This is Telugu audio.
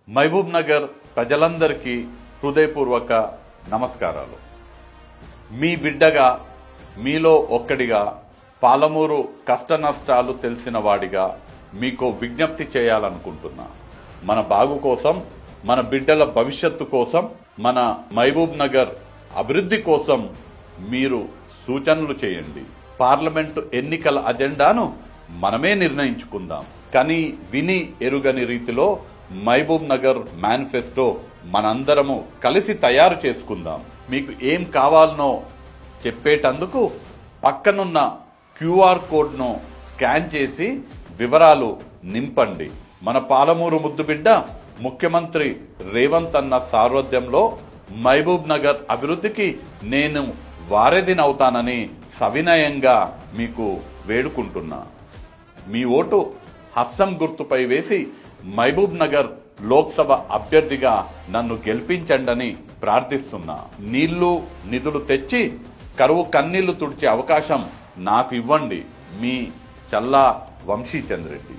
మహబూబ్ నగర్ ప్రజలందరికీ హృదయపూర్వక నమస్కారాలు. మీ బిడ్డగా, మీలో ఒక్కడిగా, పాలమూరు కష్ట నష్టాలు తెలిసిన వాడిగా మీకు విజ్ఞప్తి చేయాలనుకుంటున్నా. మన బాగు కోసం, మన బిడ్డల భవిష్యత్తు కోసం, మన మహబూబ్ నగర్ అభివృద్ధి కోసం మీరు సూచనలు చేయండి. పార్లమెంటు ఎన్నికల అజెండాను మనమే నిర్ణయించుకుందాం. కానీ విని ఎరుగని రీతిలో మహబూబ్ నగర్ మేనిఫెస్టో మనందరము కలిసి తయారు చేసుకుందాం. మీకు ఏం కావాలనో చెప్పేటందుకు పక్కనున్న క్యూఆర్ కోడ్ను స్కాన్ చేసి వివరాలు నింపండి. మన పాలమూరు ముద్దుబిడ్డ ముఖ్యమంత్రి రేవంత్ అన్న సారథ్యంలో మహబూబ్ నగర్ అభివృద్ధికి నేను వారధినవుతానని సవినయంగా మీకు వేడుకుంటున్నా. మీ ఓటు హస్తం గుర్తుపై వేసి మహబూబ్ నగర్ లోక్సభ అభ్యర్థిగా నన్ను గెలిపించండని ప్రార్థిస్తున్నా. నీళ్లు నిధులు తెచ్చి కరువు కన్నీళ్లు తుడిచే అవకాశం నాకు ఇవ్వండి. మీ చల్లా వంశీచంద్రెడ్డి.